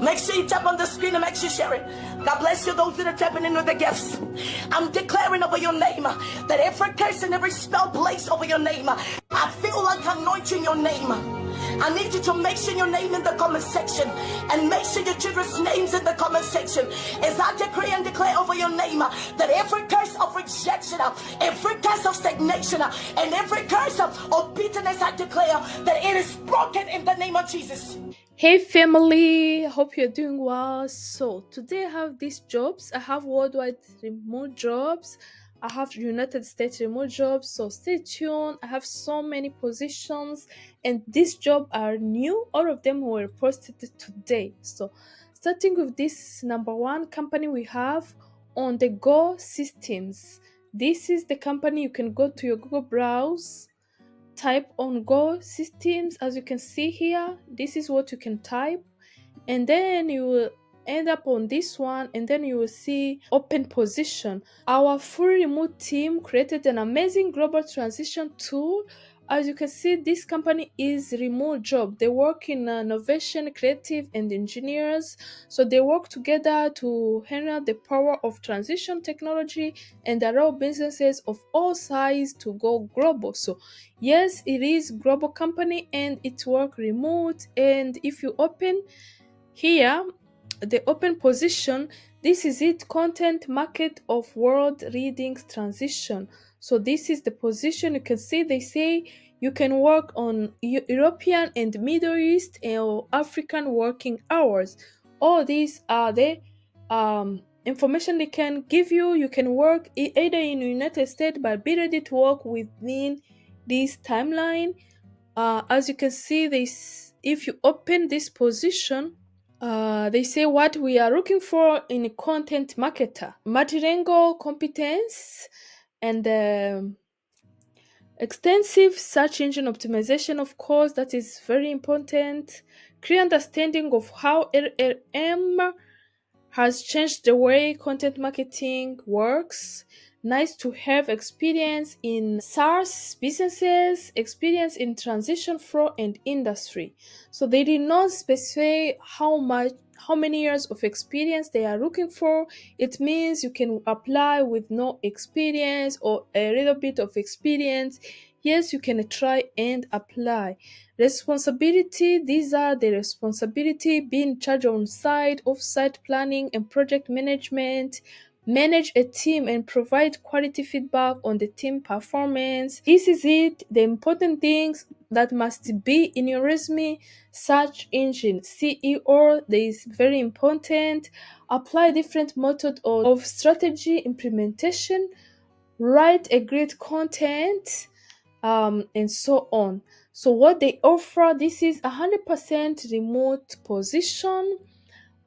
Make sure you tap on the screen and make sure you share it. God bless you, those that are tapping into the gifts. I'm declaring over your name that every curse and every spell placed over your name, I feel like anointing your name. I need you to mention your name in the comment section and make sure your children's names in the comment section as I decree and declare over your name that every curse of rejection, every curse of stagnation, and every curse of bitterness, I declare that it is broken in the name of Jesus. Hey family, hope you're doing well. So today I have these jobs. I have worldwide remote jobs. I have United States remote jobs. So stay tuned. I have so many positions and these jobs are new. All of them were posted today. So starting with this number one company we have On The Go Systems. This is the company. You can go to your Google browse, type On Go Systems. As you can see here, this is what you can type, and then you will end up on this one, and then you will see open position. Our full remote team created an amazing global transition tool. As you can see, this company is remote job. They work in innovation, creative, and engineers. So they work together to handle the power of transition technology and allow businesses of all size to go global. So yes, it is global company and it work remote. And if you open here, the open position, this is it, content market of world readings transition. So this is the position. You can see they say you can work on European and Middle East or African working hours. All these are the information they can give you. You can work either in the United States, but be ready to work within this timeline. As you can see, if you open this position, they say what we are looking for in a content marketer: multilingual competence and extensive search engine optimization, of course, that is very important. Clear understanding of how LLM has changed the way content marketing works. Nice to have experience in SaaS businesses, experience in transition flow and industry. So they did not specify how many years of experience they are looking for. It means you can apply with no experience or a little bit of experience. Yes, you can try and apply. Responsibility, these are the responsibility: being in charge on site, off-site planning and project management, manage a team and provide quality feedback on the team performance. This is it, the important things that must be in your resume. Search engine CEO, that is very important. Apply different methods of strategy implementation, write a great content, and so on. So what they offer, this is 100% remote position.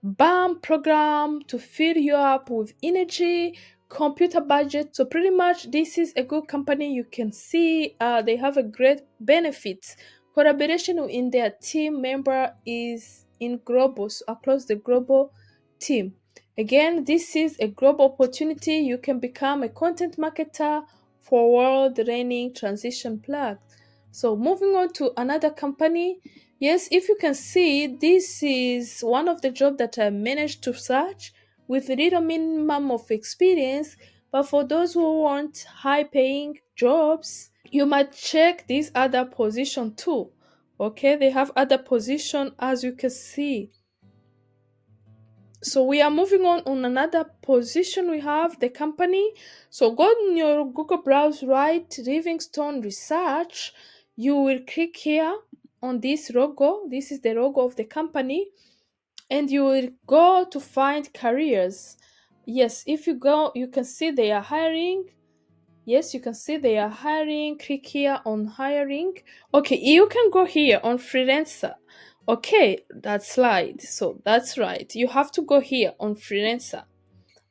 BAM program to fill you up with energy, computer budget. So pretty much this is a good company. You can see they have a great benefits. Collaboration in their team member is in global, so across the global team. Again, this is a global opportunity. You can become a content marketer for world reigning transition plug. So moving on to another company. Yes, if you can see, this is one of the jobs that I managed to search with little minimum of experience. But for those who want high paying jobs, you might check this other position too. Okay, they have other position, as you can see. So we are moving on another position. We have the company. So go in your Google browse, write Livingstone Research. You will click here on this logo. This is the logo of the company, and you will go to find careers. Yes, if you go, you can see they are hiring. Yes, you can see they are hiring. Click here on hiring. Okay, you can go here on freelancer. Okay, that slide. So that's right. You have to go here on freelancer.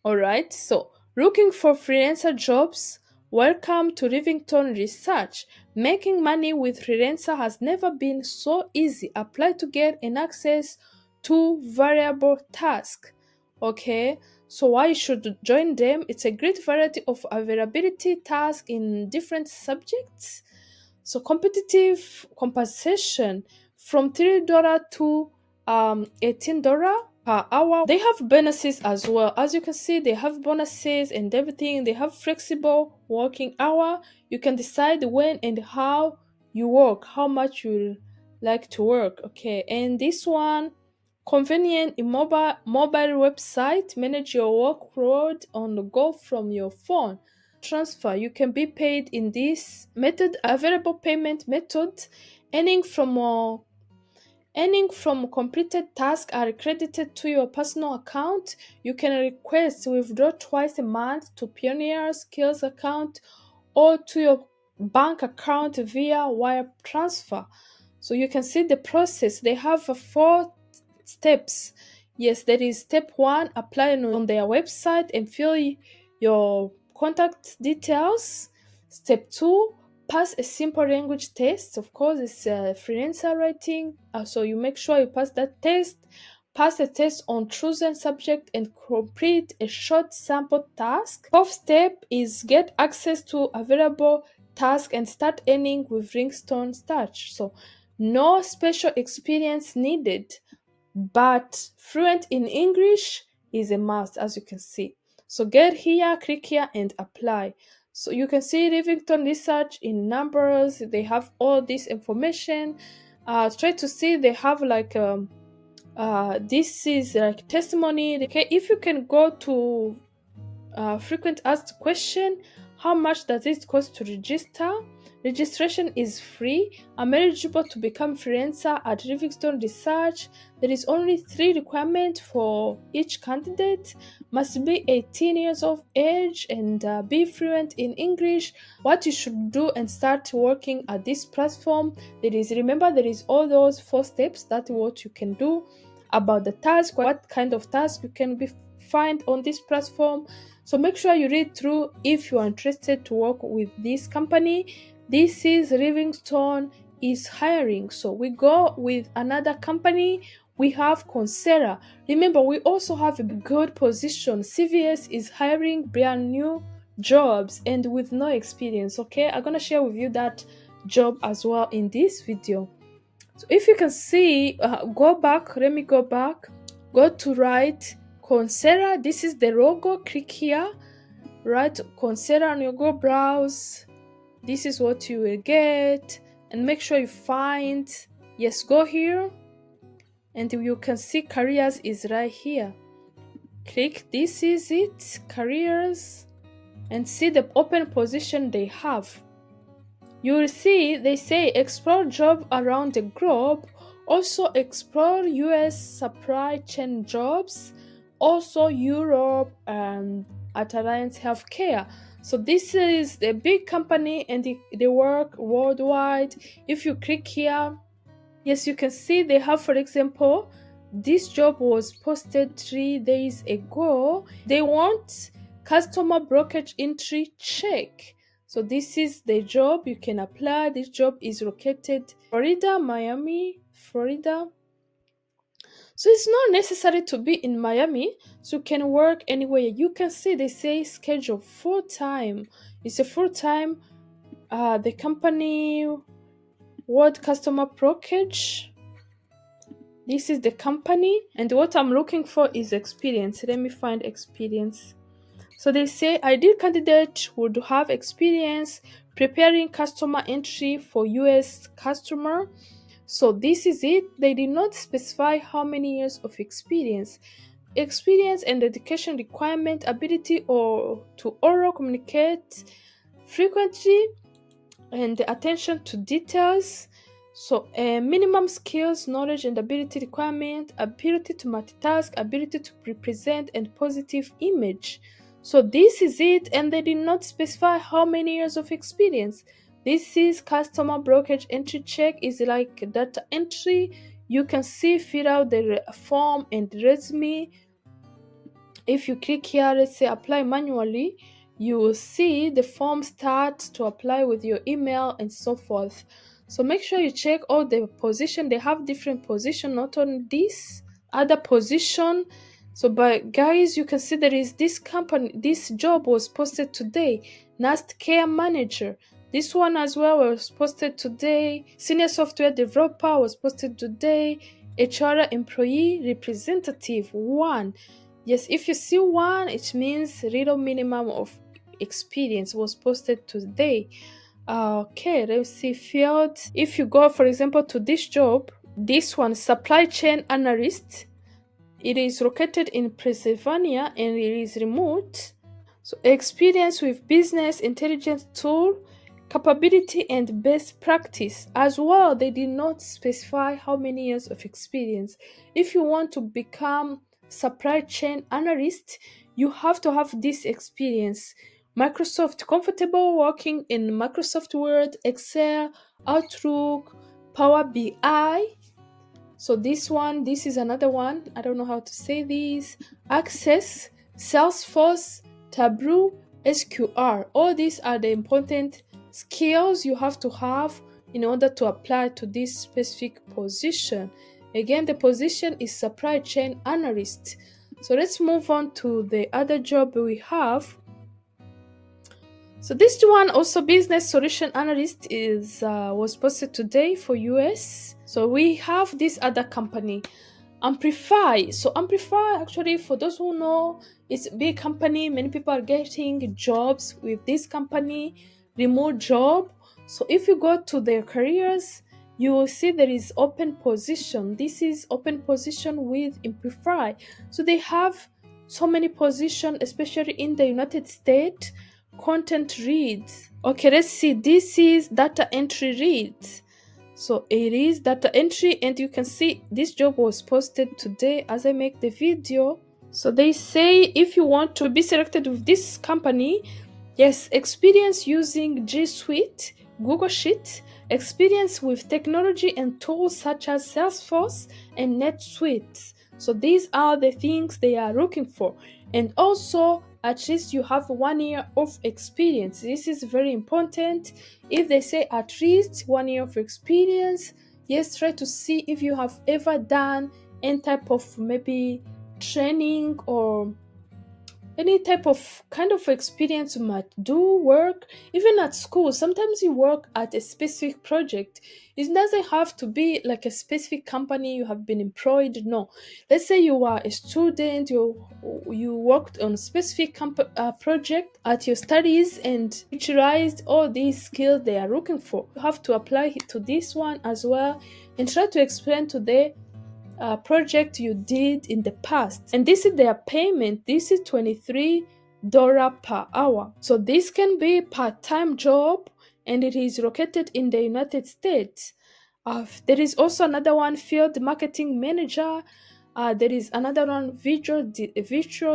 All right. So looking for freelancer jobs. Welcome to Livingstone Research. Making money with freelancer has never been so easy. Apply to get an access to variable tasks. Okay, so why you should join them? It's a great variety of availability tasks in different subjects. So competitive compensation from $3 to $18 per hour. They have bonuses as well. As you can see, they have bonuses and everything. They have flexible working hour. You can decide when and how you work, how much you like to work. Okay, and this one, convenient mobile website, manage your workload on the go from your phone. Transfer, you can be paid in this method. Available payment method, earning from completed tasks are credited to your personal account. You can request withdraw twice a month to Pioneer Skills account or to your bank account via wire transfer. So you can see the process. They have 4 steps. Yes, there is step 1, apply on their website and fill your contact details. Step 2, pass a simple language test. Of course, it's freelancer writing, so you make sure you pass that test. Pass a test on chosen subject and complete a short sample task. 4th step is get access to available task and start earning with Ringstone Starch. So no special experience needed, but fluent in English is a must, as you can see. So get here, click here and apply. So you can see Rivington Research in numbers. They have all this information. Try to see, they have like this is like testimony. Okay, if you can go to frequent asked question, how much does it cost to register? Registration is free. I'm eligible to become freelancer at Livingstone Research. There is only 3 requirements for each candidate. Must be 18 years of age and be fluent in English. What you should do and start working at this platform. Remember, there is all those 4 steps. That's what you can do about the task, what kind of task you can find on this platform. So make sure you read through if you are interested to work with this company. This is Livingstone is hiring. So we go with another company. We have Coursera. Remember, we also have a good position. CVS is hiring brand new jobs and with no experience. Okay, I'm gonna share with you that job as well in this video. So if you can see, go back. Let me go back. Go to right. Coursera, this is the logo. Click here, right? Coursera, and you go browse. This is what you will get, and make sure you find. Yes, go here, and you can see careers is right here. Click. This is it, careers, and see the open position they have. You will see they say explore job around the globe. Also explore US supply chain jobs. Also Europe and at Alliance Healthcare. So this is a big company and they work worldwide. If you click here, yes, you can see they have, for example, this job was posted 3 days ago. They want customer brokerage entry check. So this is the job. You can apply. This job is located Florida, Miami, Florida. So it's not necessary to be in Miami, so you can work anywhere. You can see they say schedule full-time. It's a full-time. The company World Customer Brokerage. This is the company, and what I'm looking for is experience. Let me find experience. So they say ideal candidate would have experience preparing customer entry for US customer. So this is it. They did not specify how many years of experience. Experience and education requirement, ability or to oral communicate frequently, and attention to details. So minimum skills, knowledge and ability requirement, ability to multitask, ability to represent and positive image. So this is it, and they did not specify how many years of experience. This is customer brokerage entry check, is like data entry. You can see, fill out the form and resume. If you click here, let's say apply manually, you will see the form start to apply with your email and so forth. So make sure you check all the position. They have different position, not on this other position. So but guys, you can see there is this company, this job was posted today, Nast Care Manager. This one as well was posted today. Senior software developer was posted today. HR employee representative 1. Yes, if you see 1, it means little minimum of experience was posted today. Okay, let's see field. If you go, for example, to this job, this one, supply chain analyst, it is located in Pennsylvania and it is remote. So experience with business intelligence tool, capability and best practice. As well, they did not specify how many years of experience. If you want to become supply chain analyst, you have to have this experience. Microsoft, comfortable working in Microsoft Word, Excel, Outlook, Power BI. So this is another one. I don't know how to say this. Access, Salesforce, Tableau, SQR. All these are the important skills you have to have in order to apply to this specific position. Again, the position is supply chain analyst. So let's move on to the other job we have. So this one, also business solution analyst, was posted today for US. So we have this other company, Amplify. So Amplify, actually, for those who know, it's a big company. Many people are getting jobs with this company, remote job. So if you go to their careers, you will see there is open position. This is open position with Amplify. So they have so many positions, especially in the United States. Content reads. Okay, let's see. This is data entry reads. So it is data entry, and you can see this job was posted today as I make the video. So they say if you want to be selected with this company, yes, experience using G Suite, Google Sheet, experience with technology and tools such as Salesforce and NetSuite. So these are the things they are looking for. And also, at least you have 1 year of experience. This is very important. If they say at least 1 year of experience, yes, try to see if you have ever done any type of maybe training or any type of kind of experience you might do work even at school. Sometimes you work at a specific project. It doesn't have to be like a specific company you have been employed. No, let's say you are a student, you worked on a specific project at your studies and utilized all these skills they are looking for. You have to apply it to this one as well and try to explain to the project you did in the past. And this is their payment. This is $23 per hour. So this can be part-time job and it is located in the United States. There is also another one, field marketing manager. There is another one, visual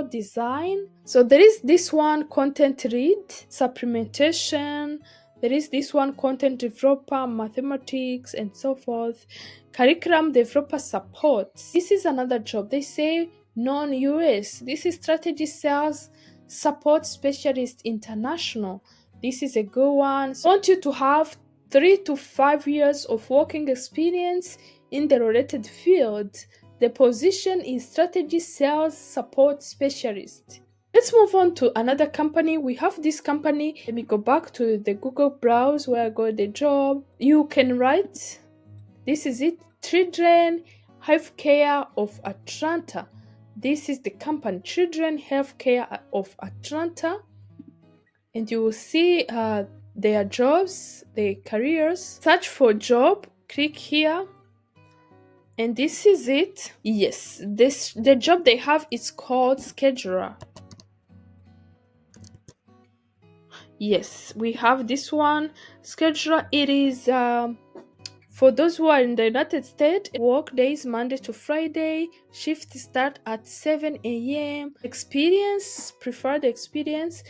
design. So there is this one, content read, supplementation. There is this one, content developer, mathematics, and so forth. Curriculum developer support. This is another job. They say non-US. This is strategy sales support specialist international. This is a good one. So I want you to have 3 to 5 years of working experience in the related field. The position is strategy sales support specialist. Let's move on to another company. We have this company. Let me go back to the Google browse where I got the job. You can write. This is it. Children Healthcare of Atlanta. This is the company, Children Healthcare of Atlanta. And you will see their jobs, their careers. Search for job. Click here. And this is it. Yes, the job they have is called scheduler. Yes, we have this one, scheduler. It is for those who are in the United States. Work days Monday to Friday. Shift start at 7 a.m. Experience, preferred experience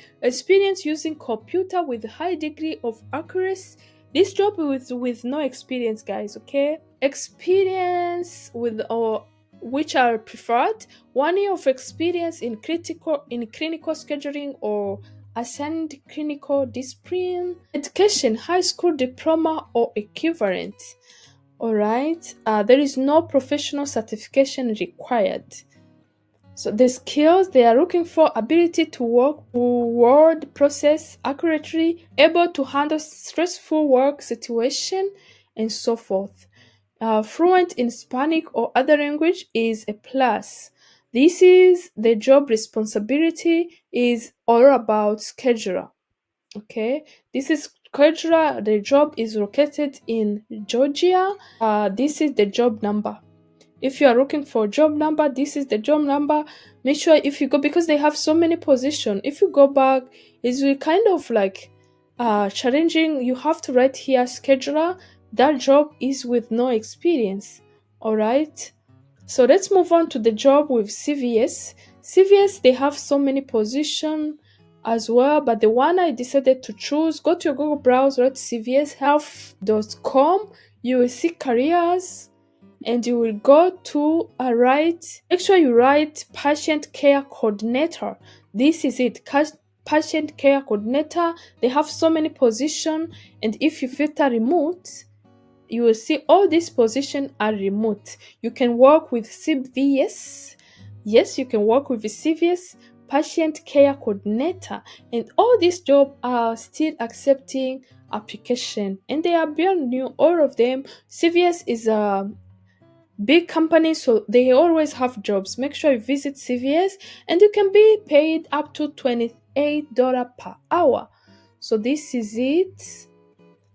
using computer with high degree of accuracy. This job is with no experience, guys. Okay, experience with or which are preferred. 1 year of experience in clinical scheduling or assigned clinical discipline. Education, high school diploma or equivalent. All right. There is no professional certification required. So the skills they are looking for: ability to work word process accurately, able to handle stressful work situation, and so forth. Fluent in Spanish or other language is a plus. This is the job responsibility is all about scheduler. Okay, this is scheduler. The job is located in Georgia. This is the job number. If you are looking for job number, this is the job number. Make sure if you go, because they have so many positions, if you go back, it's kind of like challenging. You have to write here scheduler. That job is with no experience. All right, so let's move on to the job with CVS. CVS, they have so many positions as well, but the one I decided to choose, go to your Google browser, write cvshealth.com. You will see careers, and you will go to make sure you write patient care coordinator. This is it, patient care coordinator. They have so many positions, and if you filter remote, you will see all these positions are remote. You can work with CVS. Yes, you can work with the CVS patient care coordinator, and all these jobs are still accepting application, and they are brand new, all of them. CVS is a big company, so they always have jobs. Make sure you visit CVS, and you can be paid up to $28 per hour. So this is it.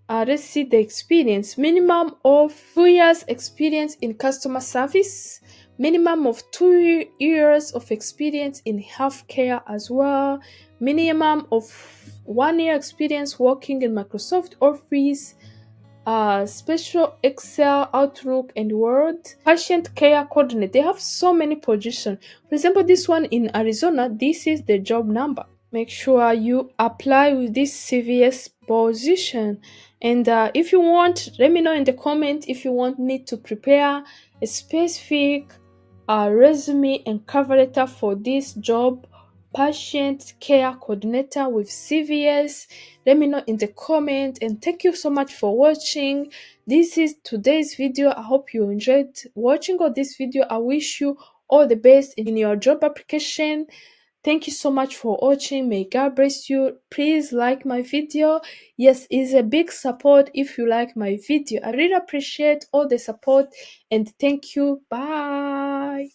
Let's see the experience. Minimum of 2 years experience in customer service. Minimum of 2 years of experience in healthcare as well. Minimum of 1 year experience working in Microsoft Office, special Excel, Outlook, and Word. Patient care coordinator. They have so many positions. For example, this one in Arizona, this is the job number. Make sure you apply with this CVS position. And if you want, let me know in the comment if you want me to prepare a specific resume and cover letter for this job, patient care coordinator with CVS. Let me know in the comment, and thank you so much for watching. This is today's video. I hope you enjoyed watching all this video. I wish you all the best in your job application. Thank you so much for watching. May God bless you. Please like my video. Yes, it's a big support if you like my video. I really appreciate all the support, and thank you. Bye.